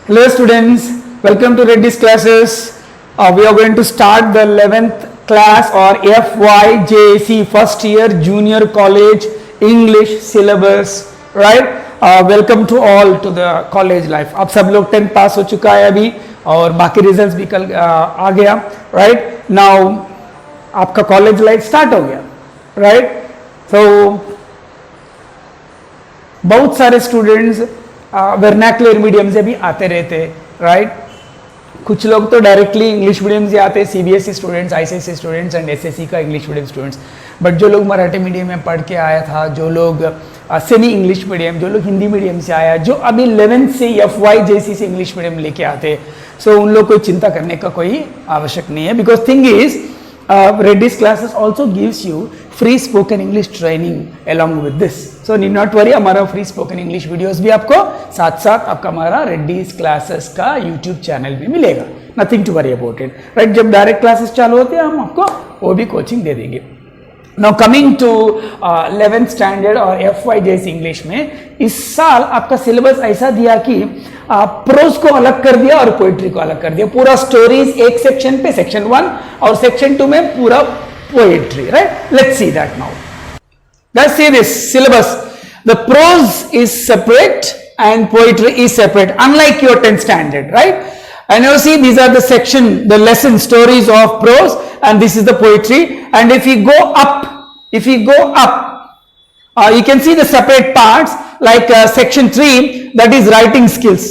Hello students, welcome to Reddy's classes. We are going to start the 11th class or FYJC first year junior college English syllabus, right? Welcome to all to the college life. आप सब लोग 10th पास हो चुका है अभी और बाकी results भी कल आ गया, right? Now आपका कॉलेज लाइफ स्टार्ट हो गया, right? So बहुत सारे स्टूडेंट्स वर्नैकुलर मीडियम से भी आते रहते, राइट? कुछ लोग तो डायरेक्टली इंग्लिश मीडियम से आते, CBSE students, ICSE students and SSC का इंग्लिश मीडियम स्टूडेंट्स. बट जो लोग मराठी मीडियम में पढ़ के आया था, जो लोग सेमी इंग्लिश मीडियम, जो लोग हिंदी मीडियम से आया, जो अभी 11th से FYJC से इंग्लिश मीडियम लेके आते, सो उन लोग को चिंता करने का कोई आवश्यक नहीं है. Because thing is Reddy's classes also gives you free spoken English training along with this. So need not worry, हमारा free spoken English videos भी आपको साथ साथ आपका हमारा Reddy's classes का YouTube चैनल भी मिलेगा. Nothing to worry about it. Right? जब डायरेक्ट क्लासेस चालू होते हैं हम आपको वो भी कोचिंग दे देंगे. Now coming to 11th standard और FYJC इंग्लिश में इस साल आपका सिलेबस ऐसा दिया कि प्रोज को अलग कर दिया और पोइट्री को अलग कर दिया. पूरा स्टोरीज एक सेक्शन पे, सेक्शन 1 और सेक्शन 2 में पूरा poetry, right? Let's see that now. Let's see this syllabus. The prose is separate and poetry is separate, unlike your 10th standard, right? And you see these are the section, the lesson stories of prose, and this is the poetry. And if you go up, you can see the separate parts like section 3, that is writing skills,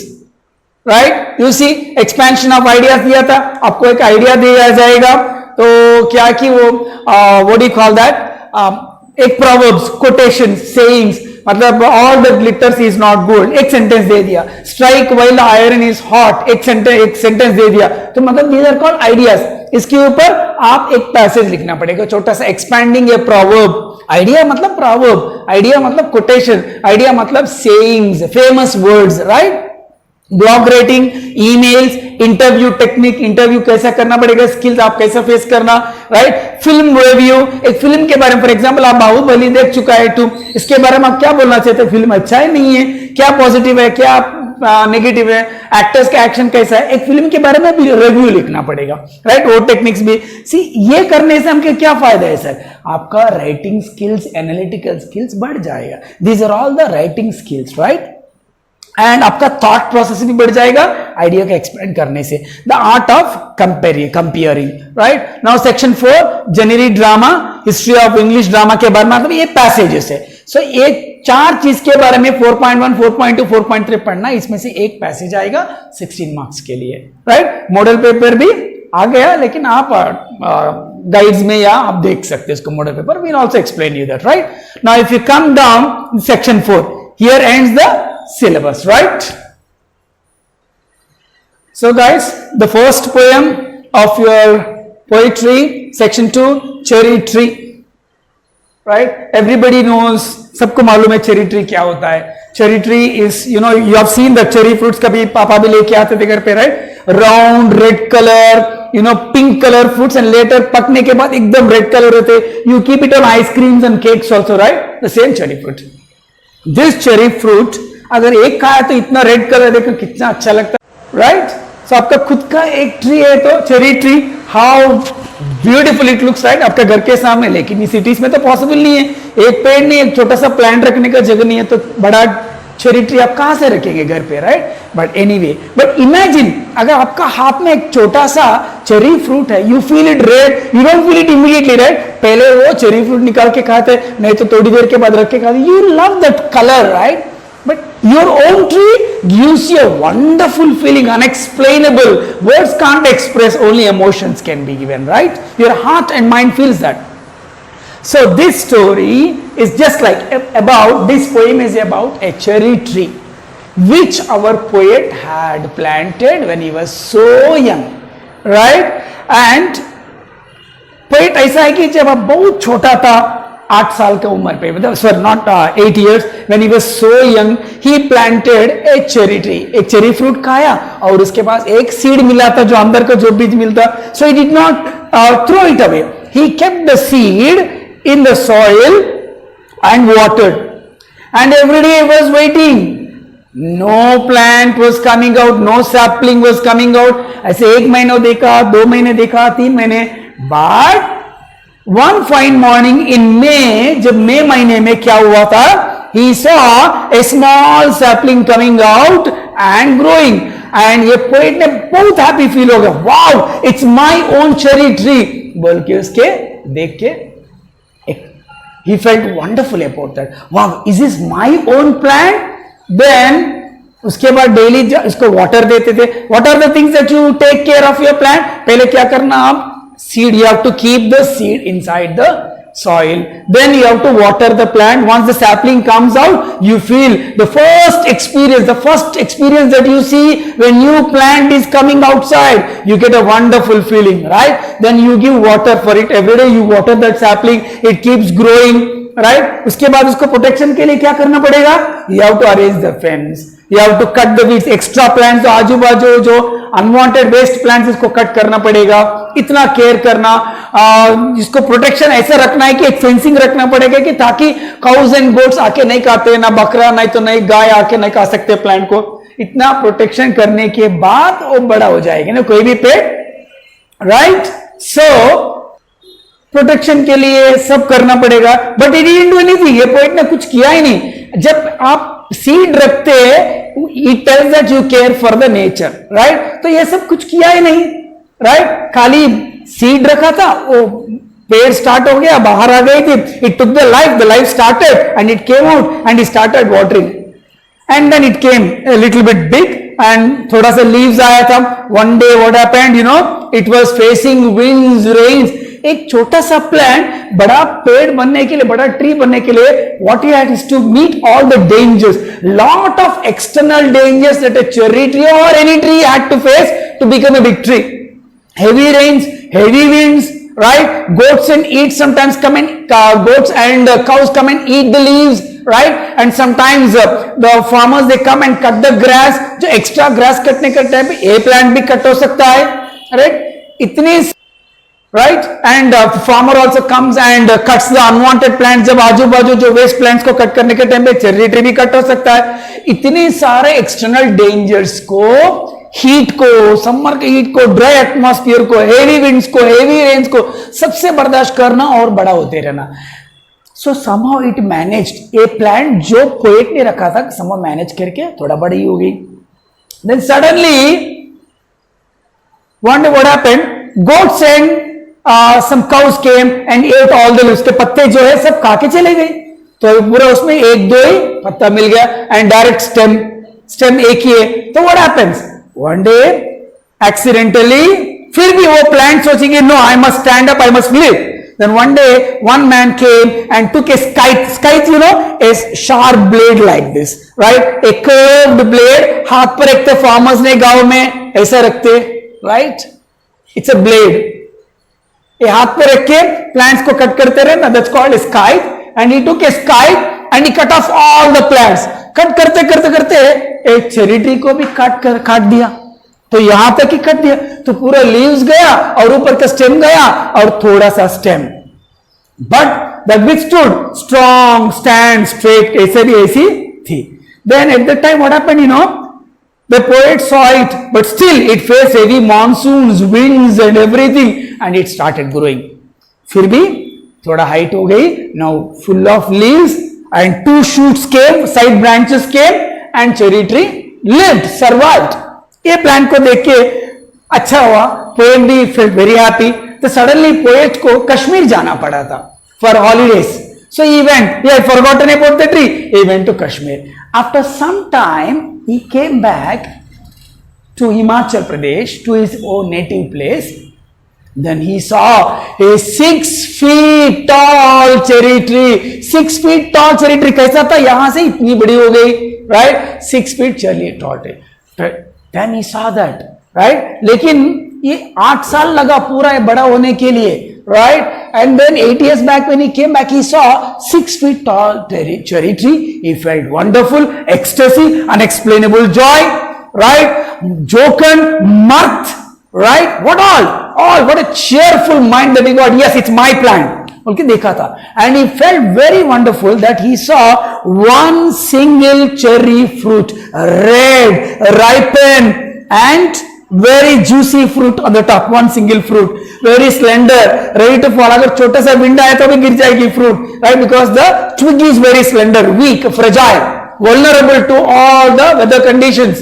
right? You see expansion of ideas दिया था, आपको एक idea दिया जाएगा तो क्या कि वो what do you call that, एक proverbs, quotations, sayings, मतलब all that glitters is not gold, एक सेंटेंस दे दिया. Strike while the iron is hot, एक सेंटेंस दे दिया. तो मतलब these are called ideas. इसके ऊपर आप एक पैसेज लिखना पड़ेगा छोटा सा, एक्सपैंडिंग ए प्रोवर्ब. आइडिया मतलब प्रोवर्ब, आइडिया मतलब कोटेशन, आइडिया मतलब sayings, famous words, right? Blog rating, emails, interview technique, interview कैसा करना पड़ेगा, स्किल्स आप कैसा फेस करना, राइट? फिल्म रिव्यू, एक फिल्म के बारे में, फॉर एग्जांपल आप बाहुबली देख चुका है टू, इसके बारे में आप क्या बोलना चाहते हैं? फिल्म अच्छा है नहीं है, क्या पॉजिटिव है, क्या नेगेटिव है, एक्टर्स का एक्शन कैसा है, एक फिल्म के बारे में भी रिव्यू लिखना पड़ेगा, राइट? वो टेक्निक्स भी सी. ये करने से हमके क्या फायदा है सर? आपका राइटिंग स्किल्स, एनालिटिकल स्किल्स बढ़ जाएगा. These are all the writing skills, right? And आपका थॉट प्रोसेस भी बढ़ जाएगा आइडिया का एक्सप्लेन करने से. The art of comparing, right? Now section 4 genre drama, history of English drama के बारे में, मतलब ये पैसेजेस है. सो ये 4 चीज के बारे में 4.1, 4.2, 4.3 पढ़ना, इसमें से एक पैसेज आएगा 16 मार्क्स के लिए, राइट? मॉडल पेपर भी आ गया, लेकिन आप गाइड्स में या आप देख सकते हैं इसको model paper. We will also explain you that, right? Now if you come down section 4, here ends the syllabus, right? So guys, the first poem of your poetry, section 2, cherry tree, right? Everybody knows, सबको मालूम है cherry tree क्या होता है. Cherry tree is, you know, you have seen the cherry fruits, कभी पापा भी लेके आते थे घर पे, right? Round red color, you know, pink color fruits, and later पकने के बाद एकदम red color होते. You keep it on ice creams and cakes also, right? The same cherry fruit. This cherry fruit अगर एक खाया तो इतना रेड कलर देखो कितना अच्छा लगता है, राइट? सो आपका खुद का एक ट्री है तो cherry tree, how beautiful it looks, right? आपका घर के सामने. लेकिन ये सिटीज में तो पॉसिबल नहीं है, एक पेड़ नहीं, एक छोटा सा प्लांट रखने का जगह नहीं है, तो बड़ा चेरी ट्री आप कहां से रखेंगे घर पे, right? But anyway, but imagine अगर आपका हाथ में एक छोटा सा चेरी फ्रूट है, you feel it red, you don't feel it immediately, right? पहले वो चेरी फ्रूट निकाल के खाते, नहीं तो थोड़ी देर के बाद रख के खाते. You love that colour, right? But your own tree gives you a wonderful feeling, unexplainable. Words can't express, only emotions can be given, right? Your heart and mind feels that. So this story is just like this poem is about a cherry tree, which our poet had planted when he was so young, right? And poet ऐसा है कि जब आप बहुत छोटा था, 8 साल की उम्र पे, मतलब sorry not 8 years, when he was so young he planted a cherry tree. एक चेरी फ्रूट खाया और उसके पास एक सीड मिला था, जो अंदर का जो बीज मिलता. So he did not throw it away. He kept the seed in the soil and watered, and every day he was waiting No plant was coming out, no sapling was coming out. ऐसे 1 महीना देखा, 2 महीने देखा, 3 महीने. But one fine morning in May, जब मई महीने में क्या हुआ था, he saw a small sapling coming out and growing. And ये पोएट ने बहुत हैप्पी फील हो गया. Wow, it's my own cherry tree बोल के उसके देख के he felt wonderful about that. Wow, is this my own plant? Then उसके बाद डेली इसको वाटर देते थे. What are the things that you take care of your plant? पहले क्या करना आप? Seed, you have to keep the seed inside the soil. Then you have to water the plant. Once the sapling comes out, you feel the first experience that you see when new plant is coming outside, you get a wonderful feeling, right? Then you give water for it. Every day you water that sapling, it keeps growing, right? उसके बाद उसको protection के लिए क्या करना पड़ेगा? You have to arrange the fence. You have to cut the weeds, extra plants, जो आजू बाजू जो अनवांटेड वेस्ट प्लांट्स इसको कट करना पड़ेगा. इतना केयर करना, इसको प्रोटेक्शन ऐसे रखना है कि एक फेंसिंग रखना पड़ेगा कि ताकि काउज एंड गोट्स आके नहीं खाते, ना बकरा नहीं तो नहीं गाय आके नहीं खा सकते प्लांट को. इतना प्रोटेक्शन करने के बाद वो बड़ा हो जाएगा ना कोई भी पेड़, राइट? सो प्रोटेक्शन के लिए सब करना पड़ेगा. But it didn't do anything. ये पोएट ने कुछ किया ही नहीं. जब आप सीड रखते हैं, it tells that you care for the nature, right? तो ये सब कुछ किया ही नहीं, राइट? खाली सीड रखा था, वो पेड़ स्टार्ट हो गया, बाहर आ गई थी. It took the life started and it came out and it started watering and then it came a little bit big and थोड़ा सा लीव्स आया था. One day what happened, you know, it was facing winds, rains. एक छोटा सा plant बड़ा पेड़ बनने के लिए, बड़ा ट्री बनने के लिए, what he had is to meet all the dangers, lot of external dangers that a cherry tree or any tree had to face to become a big tree. Heavy rains, heavy winds, right? Goats and cows come and eat the leaves, right? And sometimes the farmers they come and cut the grass. जो extra grass कटने का time पे ये plant भी cut हो सकता है, right? इतनी, right? And farmer also comes and cuts the unwanted plants. जब आजू बाजू जो वेस्ट प्लांट्स को कट करने के टाइम पे चेरी ट्री भी कट हो सकता है. इतने सारे एक्सटर्नल डेंजर्स को, हीट को, समर के हीट को, ड्राई एटमॉस्फेयर को, हेवी विंड्स को, हेवी रेन्स को, सबसे बर्दाश्त करना और बड़ा होते रहना. सो somehow it managed. A plant जो पोएट ने रखा था somehow मैनेज करके थोड़ा बड़ी हो गई. Then suddenly one day what happened? Goats and some cows came and ate all the leaves. उसके पत्ते जो है सब खा के चले गए. तो पूरा उसमें एक दो ही पत्ता मिल गया and direct stem एक ही है. तो what happens? One day accidentally फिर भी वो plant सोचेंगे no, I must stand up, I must live. Then one day one man came and took a scythe, you know, a sharp blade like this, right? A curved blade. हाथ पर रखते farmers ने गांव में ऐसा रखते, right? It's a blade. ये हाथ पे रख के प्लांट्स को कट करते रहे ना, that's called scythe. And he took A scythe and he cut off all the plants. Cut करते करते करते एक चेरी ट्री को भी काट दिया. तो यहां तक ही कट दिया तो पूरा लीव्स गया और ऊपर का स्टेम गया और थोड़ा सा stem. But that withstood strong, stand straight, ऐसे भी ऐसी थी. Then at the time what happened, you know, the poet saw it, but still it faced heavy monsoons, winds and everything, and it started growing. फिर भी थोड़ा height हो गई. Now full of leaves and 2 shoots came, side branches came, and cherry tree lived, survived. ये plant को देख के अच्छा हुआ. पोएट भी felt very happy. तो suddenly पोएट को कश्मीर जाना पड़ा था for holidays. So he went. He had forgotten about the tree. He went to Kashmir. After some time, he came back to Himachal Pradesh, to his own native place. Then he saw a 6 feet tall cherry tree. 6 feet tall cherry tree. कैसा था? यहां से इतनी बड़ी हो गई, right? 6 feet cherry tall tree. Then he saw that, right? लेकिन ये 8 साल लगा पूरा बड़ा होने के लिए, right? And then 8 years back when he came back, he saw 6 feet tall cherry tree. He felt wonderful, ecstasy, unexplainable joy, right? Jocund, mirth, right? What all? What a cheerful mind that he got. Yes, it's my plant. Okay, देखा था. And he felt very wonderful that he saw one single cherry fruit, red, ripened, and very juicy fruit on the top. One single fruit, very slender, ready to fall. अगर छोटा सा विंडा है तो भी गिर जाएगी fruit, right? Because the twig is very slender, weak, fragile, vulnerable to all the weather conditions.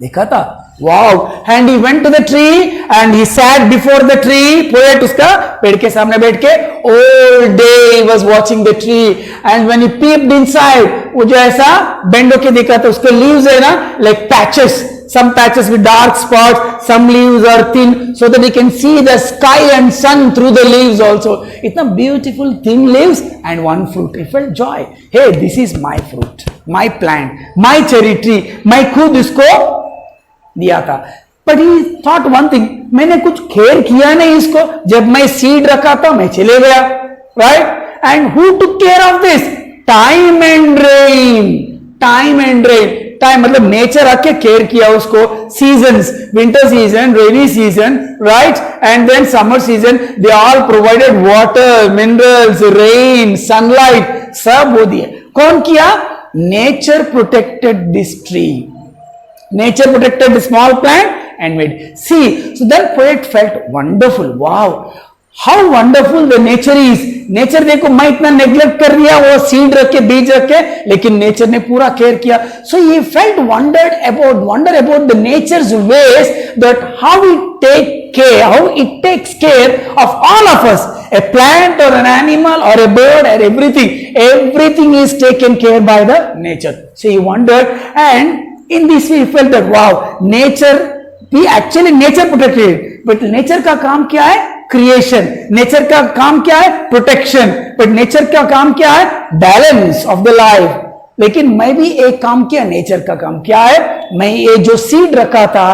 देखा था? Wow! And he went to the tree and he sat before the tree. Poet उसका पेड़ के सामने बैठ के all day he was watching the tree. And when he peeped inside, वो जो ऐसा bend होके देखा था, उसके leaves है ना, like patches. Some patches with dark spots, some leaves are thin, so that he can see the sky and sun through the leaves also. Itna beautiful thin leaves and one fruit. He felt joy. Hey, this is my fruit, my plant, my cherry tree. मैं खुद इसको दिया था. But he thought one thing, मैंने कुछ खेर किया नहीं इसको. जब मैं सीड रखा था मैं चले गया, right? And who took care of this? Time and rain. Time and rain. Time मतलब नेचर आके केयर किया उसको. Seasons, winter season, rainy season, right, and then summer season, they all provided water, minerals, rain, sunlight, सब वो दिए. कौन किया? Nature protected this tree. Nature protected the small plant and made. See, so then poet felt wonderful. Wow, how wonderful the nature is. Nature देखो, मैं इतना neglect कर दिया, वो seed रख के, बीज रख के, लेकिन nature ने पूरा care किया. So he felt wonder about the nature's ways, that how it take care, how it takes care of all of us. A plant or an animal or a bird or everything is taken care by the nature. So he wondered, and in this way he felt that wow, nature protected it. But nature का काम क्या है? Creation. nature का काम क्या है? Protection. but nature का काम क्या है? Balance of the life. लेकिन मैं भी एक काम किया. nature का काम क्या है? मैं ये जो seed रखा था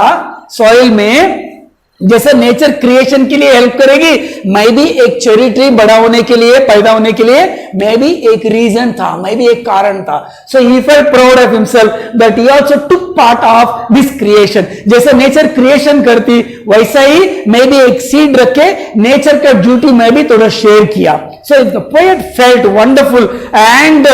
soil में, जैसे नेचर क्रिएशन के लिए हेल्प करेगी, मैं भी एक चेरी ट्री बड़ा होने के लिए, पैदा होने के लिए, मैं भी एक रीजन था, मैं भी एक कारण था. So he felt proud of himself that he also took part of this creation. जैसे नेचर क्रिएशन करती, वैसा ही मैं भी एक सीड रख के नेचर का ड्यूटी मैं भी थोड़ा शेयर किया. So the poet felt wonderful and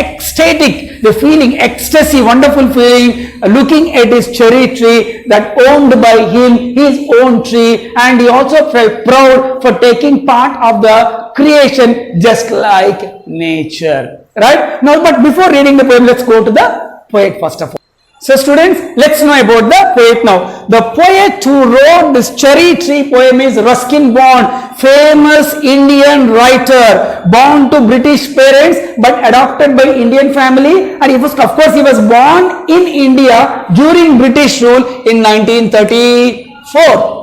ecstatic, the feeling, ecstasy, wonderful feeling, looking at his cherry tree that owned by him, his own tree, and he also felt proud for taking part of the creation just like nature. Right? Now, but before reading the poem, let's go to the poet first of all. So students, let's know about the poet now. The poet who wrote this cherry tree poem is Ruskin Bond, famous Indian writer, born to British parents but adopted by Indian family, and he was, of course, he was born in India during British rule in 1934.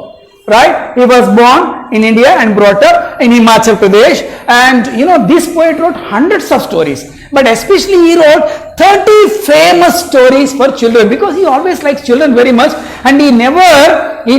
Right? He was born in India and brought up in Himachal Pradesh, and you know, this poet wrote hundreds of stories, but especially he wrote 30 famous stories for children, because he always likes children very much, and he never you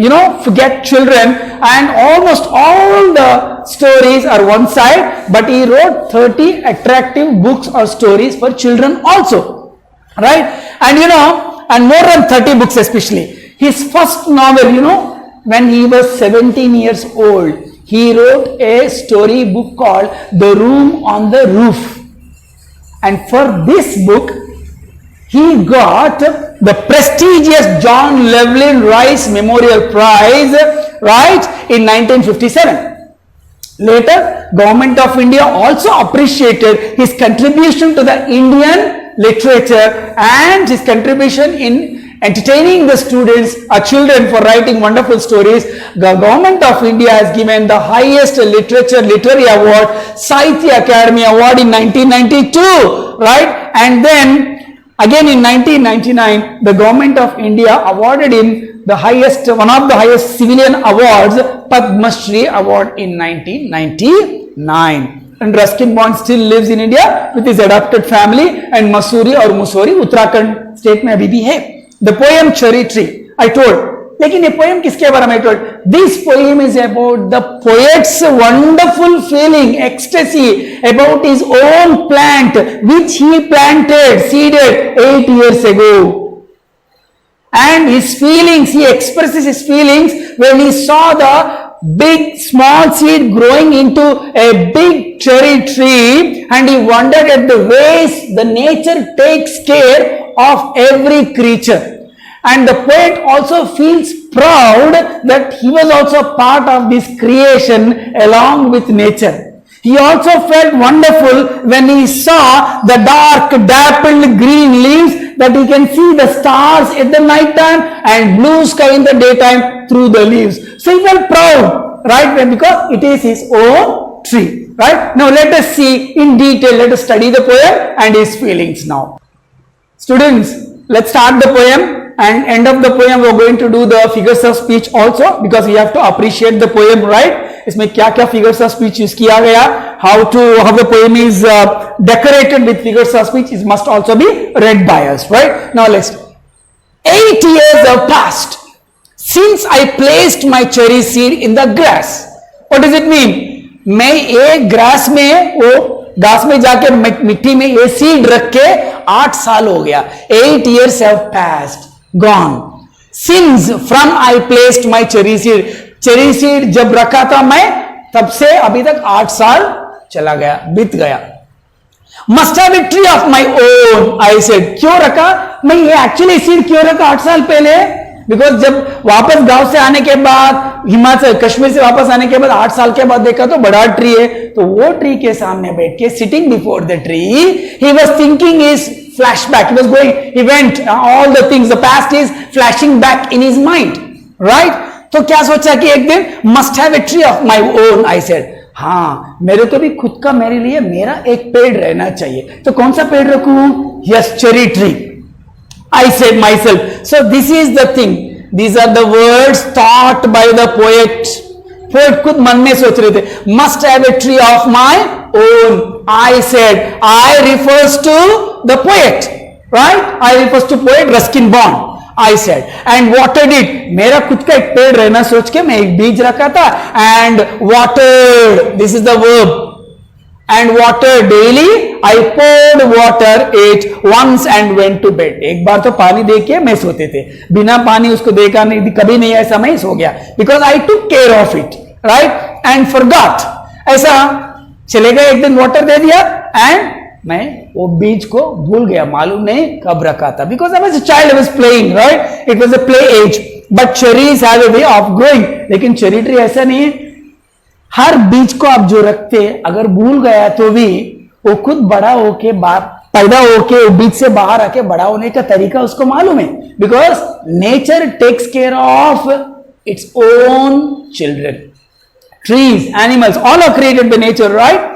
know, forget children, and almost all the stories are one side, but he wrote 30 attractive books or stories for children also, right? And you know, and more than 30 books, especially his first novel, you know, when he was 17 years old, he wrote a story book called The Room on the Roof. And for this book, he got the prestigious John Llewellyn Rice Memorial Prize, right, in 1957. Later, Government of India also appreciated his contribution to the Indian literature and his contribution in entertaining the students or children for writing wonderful stories. The Government of India has given the highest literary award, Sahitya Academy Award, in 1992, right? And then again in 1999, the Government of India awarded him the highest, one of the highest civilian awards, Padma Shri Award, in 1999. And Ruskin Bond still lives in India with his adopted family, and Mussoorie, Uttarakhand state में अभी भी है. The poem Cherry Tree, I told. लेकिन ये poem किसके बारे में I told? This poem is about the poet's wonderful feeling, ecstasy about his own plant, which he planted, seeded 8 years ago. And his feelings, he expresses his feelings when he saw the big small seed growing into a big cherry tree, and he wondered at the ways the nature takes care of every creature. And the poet also feels proud that he was also part of this creation along with nature. He also felt wonderful when he saw the dark dappled green leaves, that he can see the stars at the night time and blue sky in the daytime through the leaves. So he felt proud, right? Because it is his own tree, right? Now let us see in detail, let us study the poem and his feelings now. Students, let's start the poem, and end of the poem we're going to do the figures of speech also, because we have to appreciate the poem, right? इसमें क्या क्या figures of speech use किया गया, how the poem is decorated with figures of speech, it must also be read by us, right? Now let's. 8 years have passed since I placed my cherry seed in the grass. What does it mean? मैं एक grass में, वो घास में जाके मिट्टी में ये सीड रख के 8 साल हो गया. 8 years have passed, gone. Since from I placed my cherry seed. Cherry seed जब रखा था मैं, तब से अभी तक 8 साल चला गया, बीत गया. Must have a tree of my own, I said. क्यों रखा मैं ये एक्चुअली सीड क्यों रखा 8 साल पहले? बिकॉज जब वापस गांव से आने के बाद, हिमाचल कश्मीर से वापस आने के बाद 8 साल के बाद देखा तो बड़ा ट्री है, तो वो ट्री के सामने बैठ के sitting before the tree, he was thinking is flashback, he was going, he went, all the things, the past is flashing back in his mind, right? तो क्या सोचा कि एक दिन must have a tree of my own, I said. हाँ, मेरे को भी खुद का, मेरे लिए मेरा एक पेड़ रहना चाहिए. तो कौन सा पेड़ रखूं? Yes, cherry tree, I said myself. So this is the thing, these are the words thought by the poet. Poet खुद मन में सोच रहे थे. Must have a tree of my own, I said. I refers to the poet, right? I refers to poet Ruskin Bond, I said. And watered it. मेरा खुद का एक पेड़ रहना सोच के मैं एक बीज रखा था. And watered, this is the verb. And water daily, I poured water it once and went to bed. एक बार तो पानी दे के मैं सोते थे, बिना पानी उसको देखा नहीं, कभी नहीं ऐसा मैं सो गया. Because I took care of it, right? And forgot. ऐसा चले गए, एक दिन वाटर दे दिया and मैं वो बीज को भूल गया, मालूम नहीं कब रखा था. Because I was a child, I was playing, right? It was a play age. But cherries have a way of growing. लेकिन चेरी ट्री ऐसा नहीं है. हर बीज को आप जो रखते, अगर भूल गया तो भी वो खुद बड़ा होके, पैदा होके बीज से बाहर आके बड़ा होने का तरीका उसको मालूम है. Because nature takes care of its own children. Trees, animals, all are created by nature, right?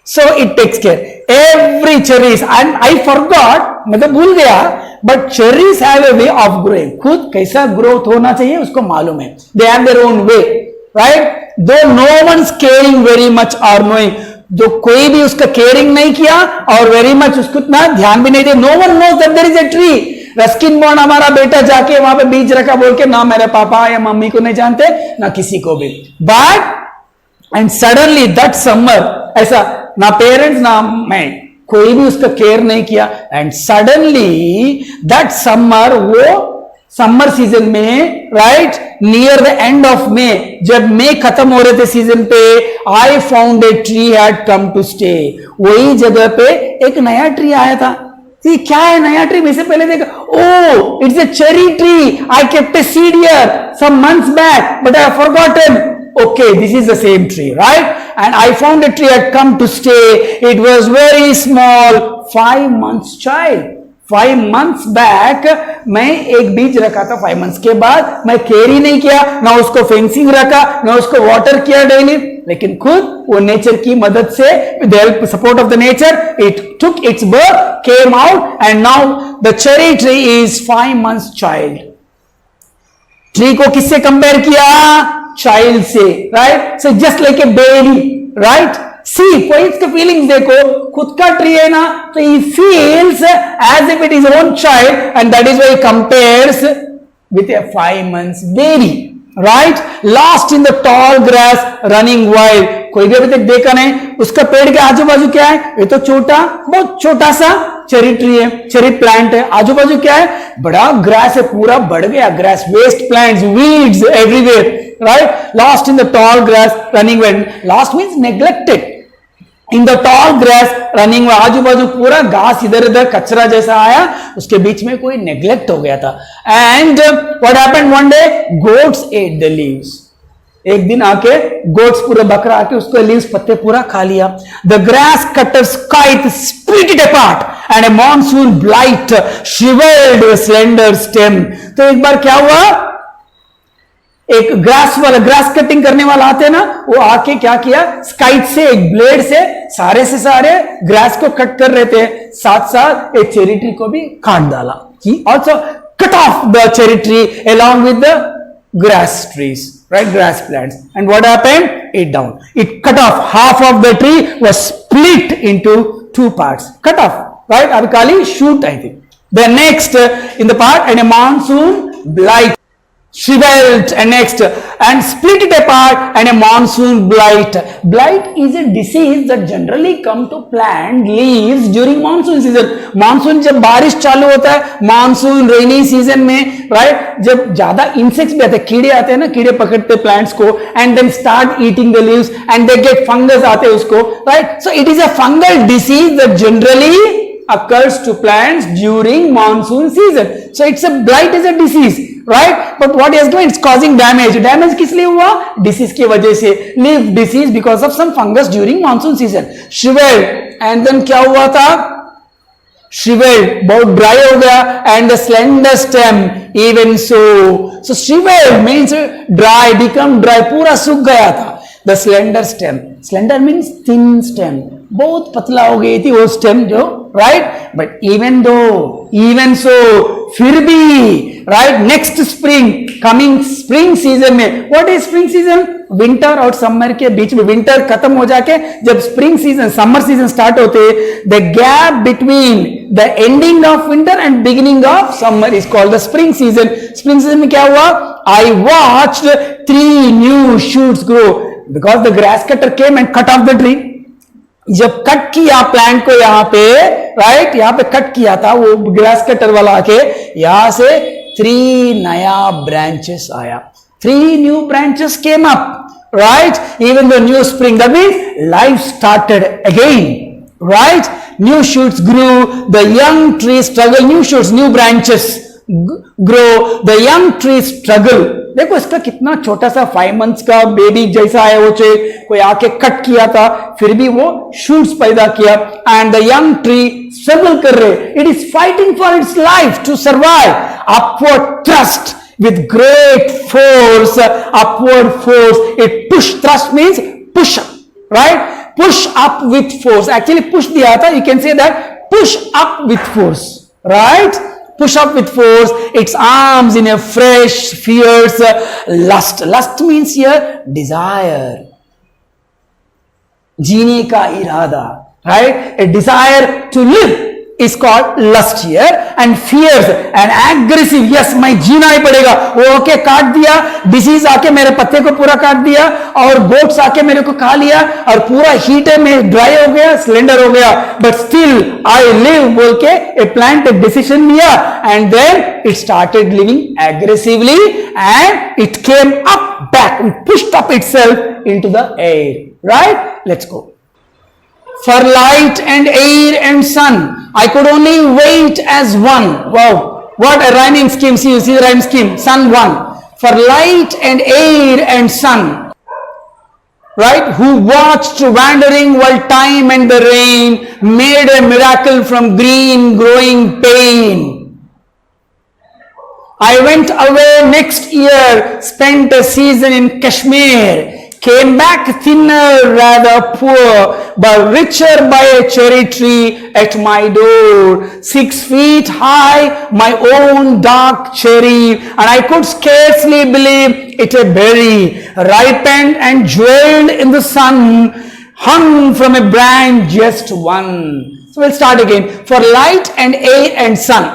So it takes care every cherries. And I forgot, मैं तो भूल गया, but cherries have a way of growing. खुद कैसा growth होना चाहिए उसको मालूम है. They have their own way, right? Though no one's caring very much और नोइंग, जो कोई भी उसका केयरिंग नहीं किया और वेरी मच उसको इतना ध्यान भी नहीं दिया. No one knows that there is a tree. Ruskin Bond हमारा बेटा जाके वहां पे बीज रखा बोल के, ना मेरे पापा या मम्मी को नहीं जानते, ना किसी को भी. But and suddenly that summer, ऐसा ना पेरेंट्स ना मैं, कोई भी उसका केयर नहीं किया. एंड सडनली दैट समर, वो समर सीजन में, राइट, near the end of May, जब मई खत्म हो रहे थे सीजन पे, I found a tree had come to stay. वही जगह पे एक नया ट्री आया था. ये क्या है नया ट्री? मैं से पहले देखा, oh it's a cherry tree. I kept a seed here some months back but I have forgotten. Okay, this is the same tree, right? And I found a tree had come to stay. It was very small, 5 months child. 5 months back मैं एक बीज रखा था. 5 months के बाद मैं care ही नहीं किया, ना उसको फेंसिंग रखा, ना उसको वाटर किया डेली, लेकिन खुद वो नेचर की मदद से, with the help support of the nature, it took its birth, came out, and now the cherry tree is 5 months child. Tree को किससे कंपेयर किया? चाइल्ड से, right? So just like a baby, right? See poets के feelings देखो, खुद का tree है ना, तो he feels as if it is his own child, and that is why he compares with a 5 months baby, right? Lost in the tall grass, running wild. कोई भी अभी तक देखा नहीं, उसका पेड़ के आजू बाजू क्या है? ये तो छोटा, बहुत छोटा सा चेरी ट्री है, चेरी प्लांट है, आजू बाजू क्या है, बड़ा ग्रास है, पूरा बढ़ गया grass, waste plants, weeds everywhere, right, lost in the tall grass running wet, lost means neglected in the tall grass running, आजू बाजू पूरा घास इधर उधर कचरा जैसा आया, उसके बीच में कोई नेग्लेक्ट हो गया था. And what happened one day, goats at the leaves. एक दिन आके गोट्स पूरा बकरा आके उसको लीव्स पत्ते पूरा खा लिया. The grass cutters kite split it apart and a monsoon blight shrivelled a slender stem. तो एक बार क्या हुआ, एक ग्रास कटिंग करने वाला आते हैं ना, वो आके क्या किया, स्काइट से, एक ब्लेड से सारे ग्रास को कट कर रहे थे, साथ साथ एक चेरी ट्री को भी काट डाला. He also cut off the cherry tree along with the grass trees, right, grass plants. And what happened, it down, it cut off half of the tree, was split into two parts, cut off, right, abhi shoot I think. The next in the part, and a monsoon blight shriveled, and next and split it apart, and a monsoon blight. Blight is a disease that generally come to plant leaves during monsoon season. Monsoon जब बारिश चालू होता है, monsoon rainy season में, right, जब ज्यादा insects भी आते हैं, कीड़े आते हैं ना, कीड़े पकड़ते plants को and then start eating the leaves and they get fungus आते हैं उसको, right. So it is a fungal disease that generally occurs to plants during monsoon season. So it's a blight is a disease, right, but what is doing, it's causing damage. Damage किस लिए हुआ, disease की वजह से, leaf disease because of some fungus during monsoon season. Shriveled, and then क्या हुआ था, shriveled, बहुत dry हो गया, and the slender stem even so. So shriveled means dry, become dry, पूरा सूख गया था. The slender stem, slender means thin stem, बहुत पतला हो गई थी वो स्टेम जो, राइट, बट इवन सो फिर भी, right, next spring, coming spring season में, what is spring season, winter और समर के बीच में, विंटर खत्म हो जाके जब spring season, summer season start होते, the gap between the ending of winter and beginning of summer is called the spring season. Spring season में क्या हुआ, I watched 3 new shoots grow because the grass cutter came and cut off the tree. जब cut किया plant को यहाँ पे, right, यहाँ पे कट किया था वो ग्रास कटर वाला आके, यहां से 3 नया ब्रांचेस आया, 3 new branches came up, right, even the new spring, that means life started again, right, new shoots grew, the young tree struggle, new shoots, new branches grow, the young tree struggle. देखो इसका कितना छोटा सा 5 months का baby जैसा है वो, कोई आके कट किया था, फिर भी वो शूट्स पैदा किया, and the young tree struggle कर रहे, it is fighting for its life to survive, upward thrust with great force, upward force, it push, thrust means push up, right, push up with force, actually push दिया था, you can say that push up with force, right, push up with force its arms in a fresh fierce lust. Lust means here desire, जीने का इरादा, right, a desire to live is called lust here, and fierce and aggressive, yes मैं जीना ही पड़ेगा, वो okay काट दिया, disease आके मेरे पत्ते को पूरा काट दिया, और गोट्स आके मेरे को खा लिया, और पूरा हीट में ड्राई हो गया, स्लेंडर हो गया, बट स्टिल आई लिव बोल के ए प्लांट एक डिसीजन लिया, and then it started living aggressively, and it came up back, it pushed up itself into the air, right. Let's go. For light and air and sun, I could only wait as one. Wow, what a rhyming scheme. See, you see the rhyme scheme. Sun one. For light and air and sun, right, who watched wandering while time and the rain made a miracle from green growing pain. I went away next year, spent a season in Kashmir, came back thinner, rather poor, but richer by a cherry tree at my door, 6 feet high, my own dark cherry, and I could scarcely believe it a berry, ripened and jeweled in the sun, hung from a branch just one. So we'll start again. For light and air and sun,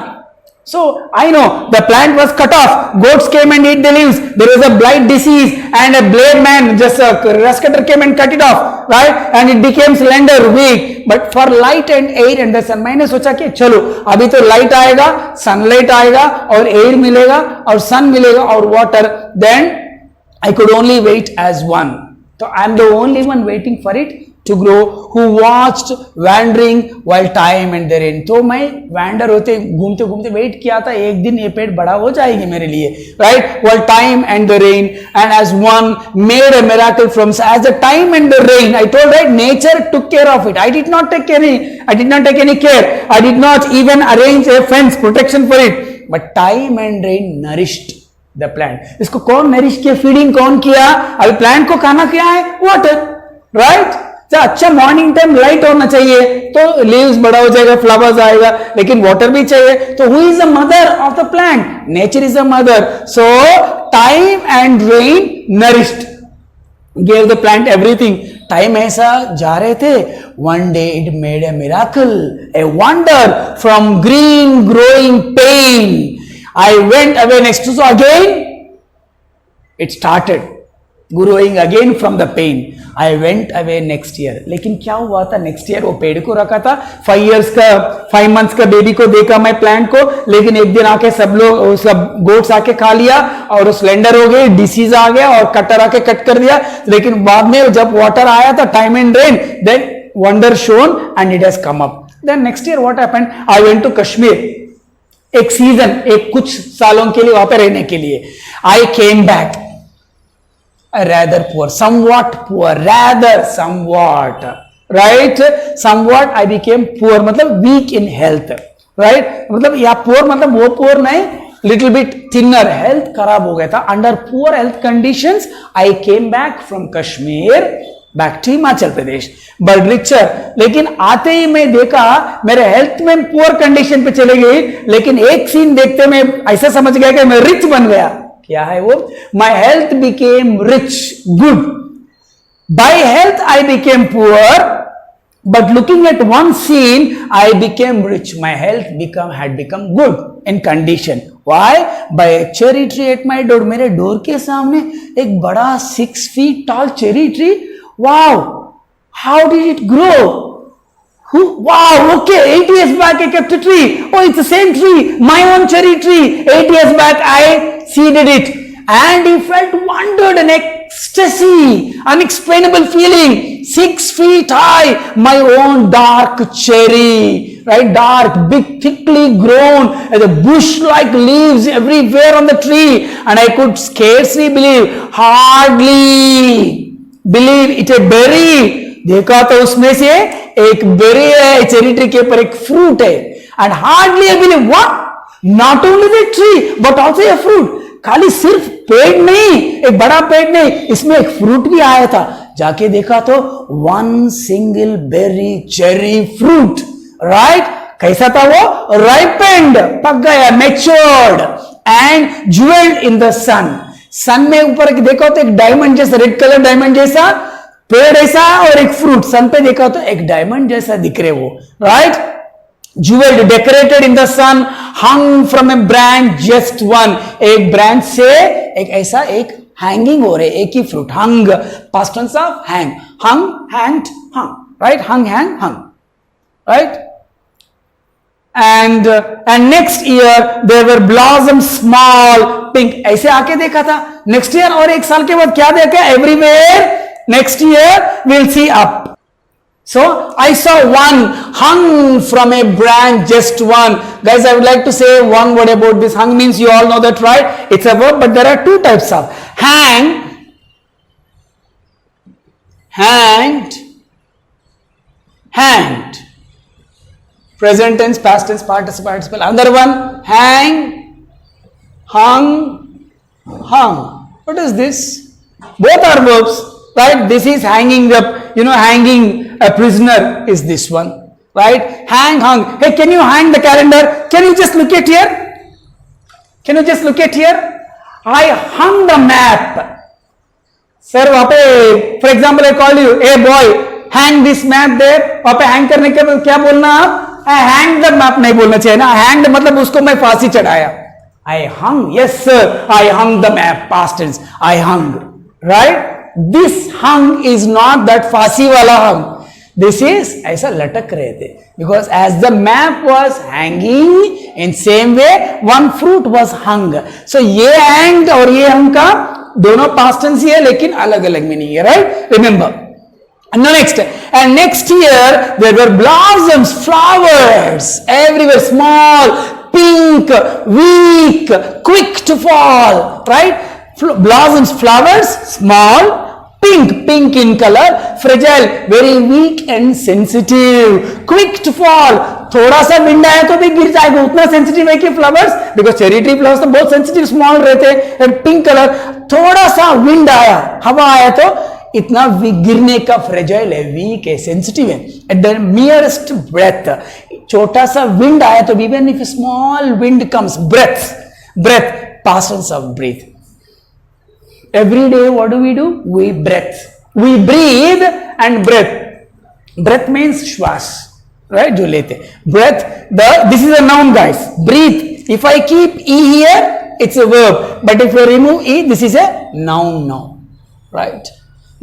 So I know the plant was cut off. Goats came and ate the leaves. There was a blight disease, and a blade man, just a rust cutter, came and cut it off, right? And it became slender, weak. But for light and air and the sun, मैंने सोचा कि चलो अभी तो light आएगा, sunlight आएगा, और air मिलेगा, और sun मिलेगा, और water. Then I could only wait as one. So I am the only one waiting for it to grow, who watched wandering while time and the rain. तो मैं wander होते घूमते घूमते वेट किया था, एक दिन ये पेड़ बड़ा हो जाएगी मेरे लिए, right? While time and the rain, and as one made a miracle from, as the time and the rain, I told, right, nature took care of it. I did not take any care. I did not even arrange a fence protection for it, but time and rain nourished the plant. इसको कौन nourish किया, feeding कौन किया? अभी plant को खाना क्या है? Water, right? अच्छा मॉर्निंग टाइम लाइट होना चाहिए तो लीव्स बड़ा हो जाएगा, फ्लावर्स आएगा, लेकिन वाटर भी चाहिए. तो who is the mother of the plant? Nature is the mother. So time and rain nourished, gave the plant everything. Time ऐसा जा रहे थे, one day it made a miracle, a wonder from green growing pain. I went away next. So again it started growing again from the pain. I went away next year. लेकिन क्या हुआ था next year? वो पेड़ को रखा था, 5 months का बेबी को देखा मैं प्लांट को, लेकिन एक दिन आके सब लोग, सब गोट्स आके खा लिया और वो स्लेंडर हो गए, डिसीज आ गया और कटर आके कट कर दिया. लेकिन बाद में जब वाटर आया था, time and rain, then wonder shone and it has come up. Then next year what happened? I went to Kashmir, एक सीजन, एक कुछ सालों के लिए वहां पे रहने के लिए. I came back rather poor, somewhat, right? Somewhat I became poor, मतलब weak in health, right? मतलब या poor मतलब वो poor नहीं, little bit thinner, health खराब हो गया था. Under poor health conditions, I came back from Kashmir back to Himachal Pradesh, but richer. लेकिन आते ही मैं देखा मेरे हेल्थ में पुअर कंडीशन पे चले गई, लेकिन एक सीन देखते मैं ऐसा समझ गया कि मैं रिच बन गया. क्या है वो? My health became rich, good. By health I became poor, but looking at one scene I became rich. My health had become good in condition. Why? By a cherry tree at my door. मेरे door के सामने एक बड़ा 6 feet tall cherry tree. Wow! How did it grow? Wow, okay, 8 years back I kept a tree. Oh, it's the same tree, my own cherry tree. 8 years back I seeded it. And he felt wondered and ecstasy, unexplainable feeling. 6 feet high, my own dark cherry, right? Dark, big, thickly grown, the bush-like leaves everywhere on the tree. And I could scarcely believe, hardly believe it a berry. देखा तो उसमें से एक berry है, cherry tree के ऊपर एक fruit है. And hardly I believe, what? Not only the tree but also a fruit. खाली सिर्फ पेड़ नहीं, एक बड़ा पेड़ नहीं, इसमें एक फ्रूट भी आया था. जाके देखा तो one single berry cherry fruit, right? कैसा था वो? राइपेंड, पक गया, matured and jewelled in the sun. Sun में ऊपर देखा तो एक डायमंड जैसा, रेड कलर डायमंड जैसा पेड़ ऐसा, और एक फ्रूट सन पे देखा तो एक डायमंड जैसा दिख रहे वो, right? Jewelled, decorated in the sun, hung from a branch just one. एक ब्रांच से एक ऐसा एक हैंगिंग हो रहे, एक ही fruit. Hung, past tense of hang. Hung, hanged, hung, right? Hung, hang, hung, right? And next year there were blossoms small pink. ऐसे आके देखा था. नेक्स्ट ईयर और एक साल के बाद क्या देखा? Everywhere next year we'll see up. So I saw one hung from a branch, just one. Guys, I would like to say one word about this. Hung means, you all know that, right? It's a verb, but there are two types of hang, hanged, hanged. Present tense, past tense, participle. Another one, hang, hung, hung. What is this? Both are verbs, right? This is hanging up, hanging a prisoner is this one, right? Hang, hung. Hey, can you hang the calendar? Can you just look at here? Can you just look at here? I hung the map. Sir, वहाँ पे, for example, I call you, hey boy, hang this map there. वहाँ पे hang करने के बाद क्या बोलना आप? आई हैंग द मैप नहीं बोलना चाहिए ना, हैंग्ड मतलब उसको मैं फांसी चढ़ाया, I hung, yes sir, I hung the map, past tense, I hung, right? This hung is not that फांसी वाला हंग, दिस इज ऐसा लटक रहे थे, because as the map was hanging in same way one fruit was hung. So ये hanged और ये हंग का दोनों पास्ट टेंस ही है लेकिन अलग अलग मीनिंग है, right? Remember. And next year there were blossoms, flowers everywhere, small, pink, weak, quick to fall, right? Blossoms, flowers, small, pink in color, fragile, very weak and sensitive, quick to fall. थोड़ा सा wind आया तो भी गिर जाएगा, उतना sensitive है कि flowers, because cherry tree flowers तो बहुत सेंसिटिव, स्मॉल रहते हैं, पिंक कलर, थोड़ा सा विंड आया, हवा आया तो इतना गिरने का, फ्रेजाइल है, वीक है, सेंसिटिव है. एट द मियरेस्ट ब्रेथ, छोटा सा विंड आया तो even if small wind comes, breath, past tense of breathe. Every day what do? We breathe and breath. Breath means श्वास, राइट? जो लेते, breath, this is a noun guys, breathe. If I keep E here it's a verb, but if you remove E this is a noun now, right?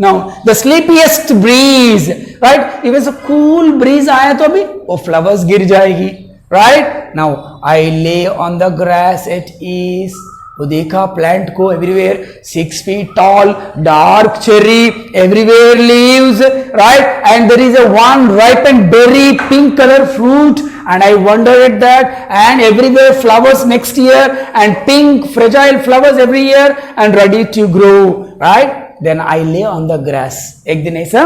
Now the sleepiest breeze, right? Even so cool breeze आया तो अभी वो flowers गिर जाएगी, right? Now I lay on the grass at ease. वो देखा plant को, everywhere 6 feet tall, dark cherry, everywhere leaves, right? And there is a one ripened berry, pink color fruit, and I wondered at that. And everywhere flowers next year, and pink fragile flowers every year, and ready to grow, right? Then I lay on the grass. एक दिन ऐसा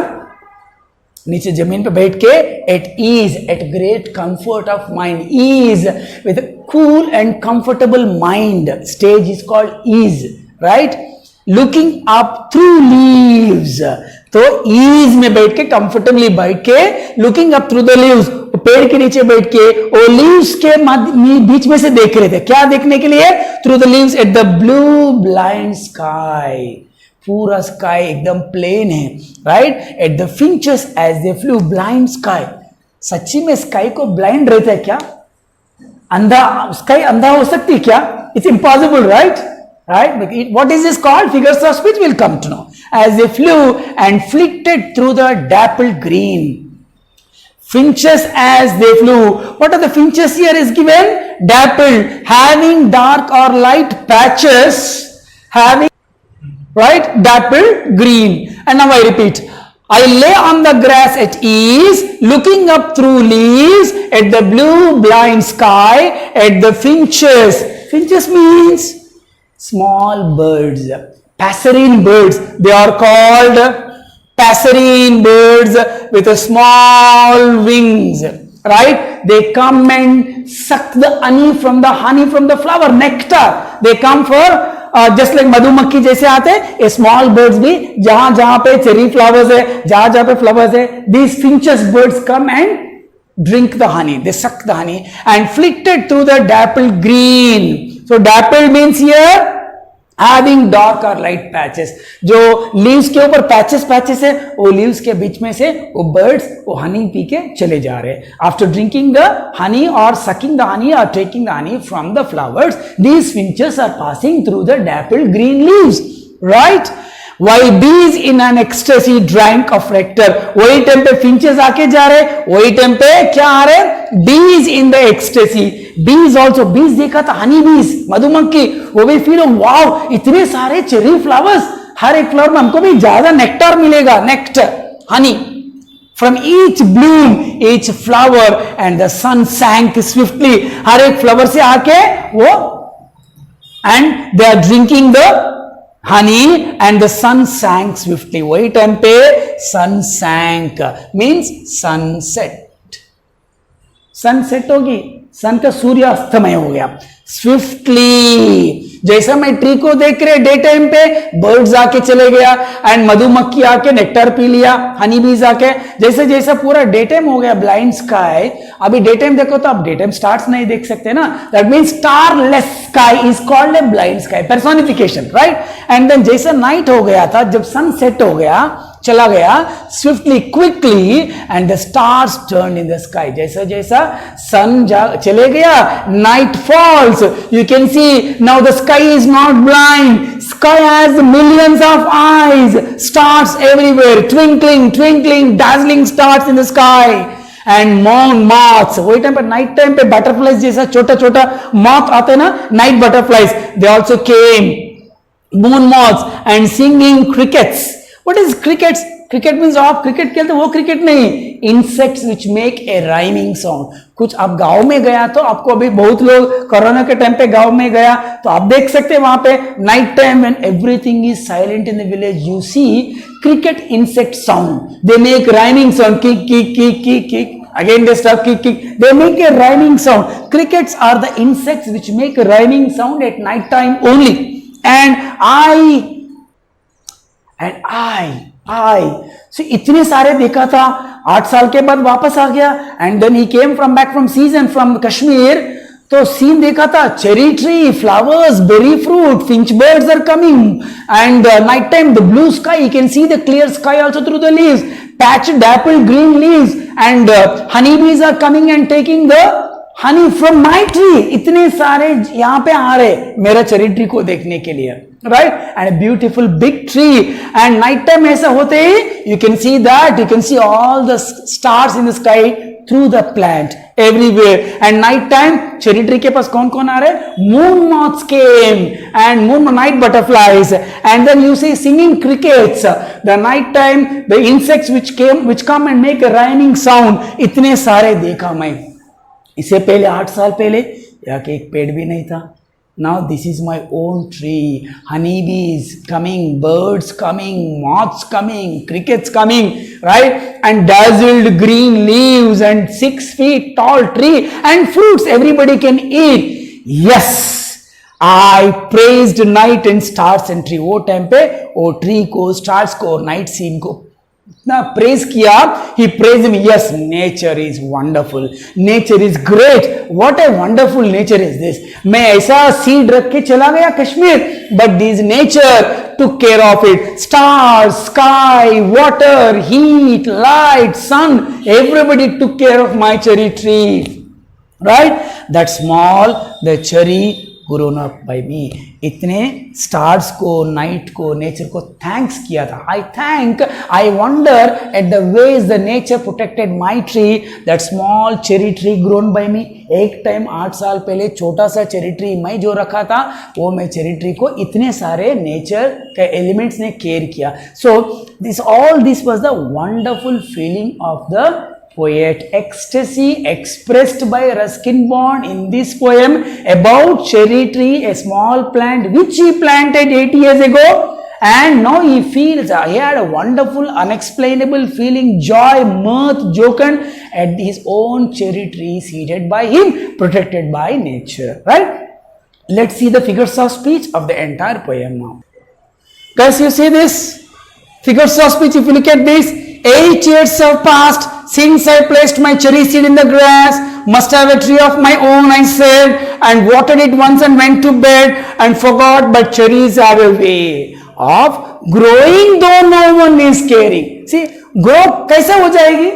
नीचे जमीन पे बैठ के, at ease, at great comfort of mind, ease, with a cool and comfortable mind. Stage is called ease, right? Looking up through leaves. तो ease में बैठ के, comfortably बैठ के, looking up through the leaves, पेड़ के नीचे बैठ के, वो leaves के बीच में से देख रहे थे. क्या देखने के लिए? Through the leaves at the blue blind sky. पूरा स्काई एकदम प्लेन है, right? At the finches as they flew, blind sky. सच्ची में स्काई को ब्लाइंड रहता है क्या? अंधा, स्काई अंधा हो सकती है क्या? It's impossible, right? What is this called? Figures of speech will come to know. As they flew and flitted through the dappled green. Finches as they flew. What are the finches here is given? Dappled, having dark or light patches, having, right? Dappled green. And now I repeat. I lay on the grass at ease, looking up through leaves at the blue blind sky, at the finches. Finches means small birds, passerine birds. They are called passerine birds with a small wings, right? They come and suck the honey from the flower, nectar. They come for just like मधुमक्खी जैसे आते हैं, ये small birds भी जहां जहां पे cherry flowers है, जहां जहां पे फ्लावर्स है, these finches birds come and drink the honey, they suck the honey and flitted through the dappled green. So dappled means here having dark or light patches. जो लीव्स के ऊपर patches है, वो लीव्स के बीच में से वो बर्ड्स वो हनी पी के चले जा रहे हैं. आफ्टर ड्रिंकिंग द हनी और सकिंग द हनी और taking the honey from the flowers, these finches are passing through the dappled green leaves, right? While bees in an ecstasy drank of nectar. वही time पे finches आके जा रहे, वही time पे क्या आ रहे? Bees in the ecstasy. Bees also, bees देखा था, हनी बीज, मधुमक्खी, वो भी फील, वाव इतने सारे चेरी फ्लावर्स, हर एक फ्लावर में हमको भी ज्यादा नेक्टर मिलेगा, nectar, Honey from each bloom, each flower, and the sun sank swiftly. हर एक फ्लावर से आके वो, and they are drinking the honey and the sun sank swiftly. वही टाइम पे sun sank means sunset. sunset होगी, सन का सूर्य अस्तमय हो गया. स्विफ्टली, जैसा मैं ट्री को देख रहे डे टाइम पे, बर्ड्स आके चले गया एंड मधुमक्खी आके नेक्टर पी लिया, हनी बीज आके, जैसे जैसा पूरा डे टाइम हो गया, ब्लाइंड स्काई. अभी डे टाइम देखो तो आप डे टाइम स्टार्स नहीं देख सकते ना, that means starless sky is called a blind sky, personification, right? And then जैसा नाइट हो गया था, जब सन सेट हो गया, चला गया swiftly, quickly, and the stars turned in the sky. जैसा जैसा sun चले गया, night falls. You can see now the sky is not blind. Sky has millions of eyes. Stars everywhere, twinkling, twinkling, dazzling stars in the sky. And moths, वही time पे night time पे butterflies जैसा छोटा छोटा moth आते हैं ना, night butterflies, they also came, moon moths, and singing crickets. What is crickets? Cricket means आप क्रिकेट खेलते, वो क्रिकेट नहीं, insects which make a rhyming sound. कुछ आप गांव में गया तो आपको, अभी बहुत लोग कोरोना के टाइम पे गांव में गया तो आप देख सकते हैं वहां पे night time when everything is silent in the village, you see cricket insect sound. They make rhyming sound, kick, kick, kick, kick, kick. Again they start kick, kick. They make a rhyming sound. Crickets are the insects which make a rhyming sound at night time only. And I. So इतने सारे देखा था, 8 साल के बाद वापस आ गया. And then he came back from season from Kashmir. तो सीन देखा था, cherry tree, flowers, berry fruit, finch birds are coming, and night time the blue sky, you can see the clear sky also through the leaves, patch dapple green leaves, and honey bees are coming and taking the honey from my tree. इतने सारे यहां पे आ रहे मेरा cherry tree को देखने के लिए, right, and beautiful big tree. And night time ऐसा होते ही you can see that, you can see all the stars in the sky through the plant everywhere. And night time cherry tree के पास कौन कौन आ रहे, moon moths came and moon night butterflies, and then you see singing crickets, the night time the insects which come and make a rhyming sound. इतने सारे देखा मैं. इससे पहले 8 साल पहले यहाँ के एक पेड़ भी नहीं था. Now this is my own tree. Honeybees coming, birds coming, moths coming, crickets coming, right? And dazzled green leaves and 6 feet tall tree and fruits everybody can eat. Yes, I praised night and stars and tree. वो time पे वो tree को, stars को, night scene को इतना praise किया. he praised him. Yes, nature is wonderful, nature is great, what a wonderful nature is this. मैं ऐसा सीड रख के चला गया Kashmir, but this nature took care of it. Stars, sky, water, heat, light, sun, everybody took care of my cherry tree, right? That small, the cherry grown up by me. इतने stars को, night को, nature को thanks किया था. I wonder at the ways the nature protected my tree, that small cherry tree grown by me. एक time 8 साल पहले छोटा सा चेरी ट्री मैं जो रखा था, वो मैं चेरी ट्री को इतने सारे नेचर के एलिमेंट्स ने केयर किया. So all this was the wonderful feeling of the poet, ecstasy expressed by Ruskin Bond in this poem about cherry tree, a small plant which he planted 8 years ago, and now he feels, he had a wonderful unexplainable feeling, joy, mirth, jocund at his own cherry tree seeded by him, protected by nature, right? Let's see the figures of speech of the entire poem now. Guys, you see this figures of speech? If you look at this, 8 years have passed since I placed my cherry seed in the grass. Must have a tree of my own, I said, and watered it once and went to bed and forgot. But cherries have a way of growing though no one is caring. See, grow कैसे हो जाएगी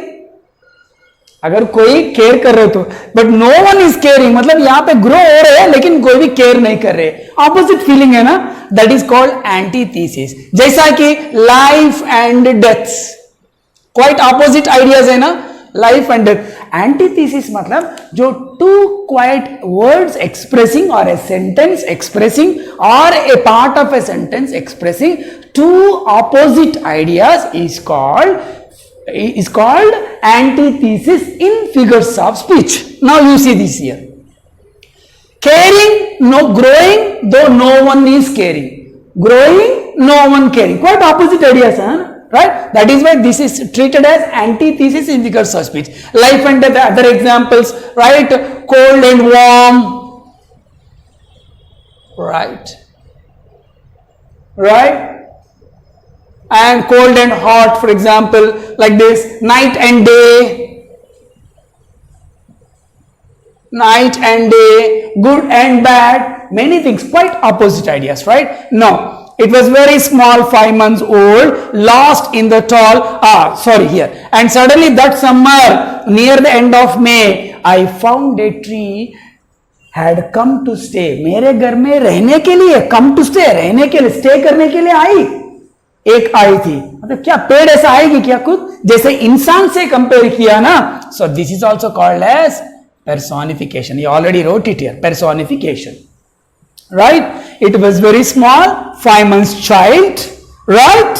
अगर कोई care कर रहे तो, but no one is caring, मतलब यहां पे ग्रो हो रहे हैं लेकिन कोई भी केयर नहीं कर रहे. ऑपोजिट फीलिंग है ना, दैट इज कॉल्ड एंटीथीसिस. जैसा कि life and death, quite opposite ideas है ना, लाइफ एंड डेथ. एंटीथीसिस मतलब जो टू क्वाइट वर्ड्स एक्सप्रेसिंग और ए सेंटेंस एक्सप्रेसिंग और a part of a sentence expressing two opposite ideas is called antithesis in figures of speech. Now you see this here. Caring, no, growing, though no one is caring. Growing, no one caring. Quite opposite ideas, huh? Right? That is why this is treated as antithesis in figures of speech. Life and death, other examples, right? Cold and warm. Right? Right? And cold and hot, for example, like this. Night and day, night and day, good and bad, many things, quite opposite ideas, right? Now It was very small, 5 months old, lost in the tall, here. And suddenly that summer, near the end of May, I found a tree had come to stay. मेरे घर में रहने के लिए, come to stay, रहने के लिए, stay करने के लिए आई. एक आई थी. मतलब क्या पेड़ ऐसा आएगी क्या खुद? जैसे इंसान से कंपेयर किया ना. So this is also called as personification. You already wrote it here. Personification. Right? It was very small, 5 months child. Right?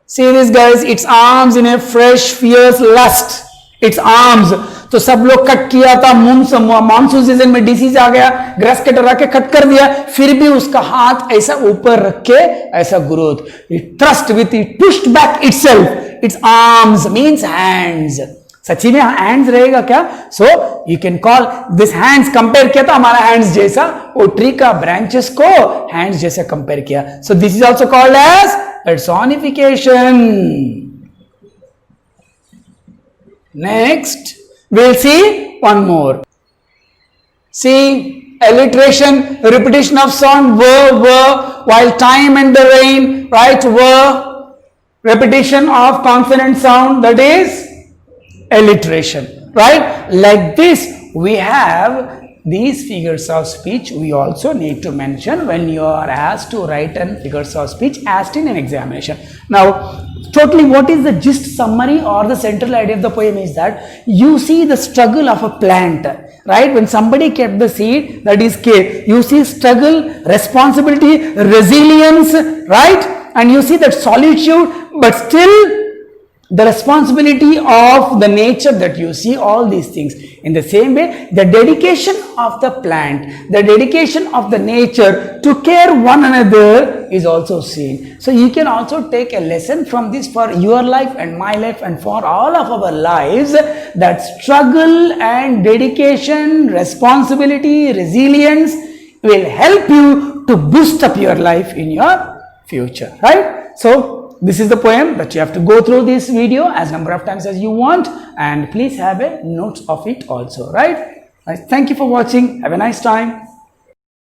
See this guys, its arms in a fresh, fierce lust. Its arms. तो सब लोग cut किया था, monsoon season में disease आ गया, grass cutter आके cut कर दिया, फिर भी उसका हाथ ऐसा ऊपर रख के ऐसा growth. It thrust with it pushed back itself. It's arms means hands. सच्ची में हैंड्स रहेगा क्या? So you can call this hands. Compare किया था हमारा हैंड्स जैसा, वो ट्री का ब्रांचेस को हैंड्स जैसे कंपेयर किया. So this is also called as personification. Next, we'll see one more. See, alliteration, repetition of sound, were, while time and the rain, right? Were, repetition of consonant sound, that is alliteration, right? Like this, we have these figures of speech. We also need to mention when you are asked to write an figures of speech asked in an examination. Now, totally what is the gist, summary or the central idea of the poem is that you see the struggle of a plant, right? When somebody kept the seed, that is K, you see struggle, responsibility, resilience, right? And you see that solitude, but still the responsibility of the nature that you see, all these things. In the same way, the dedication of the plant, the dedication of the nature to care one another is also seen. So you can also take a lesson from this for your life and my life and for all of our lives, that struggle and dedication, responsibility, resilience will help you to boost up your life in your future, right? So this is the poem that you have to go through this video as number of times as you want, and please have a note of it also, right? Thank you for watching. Have a nice time.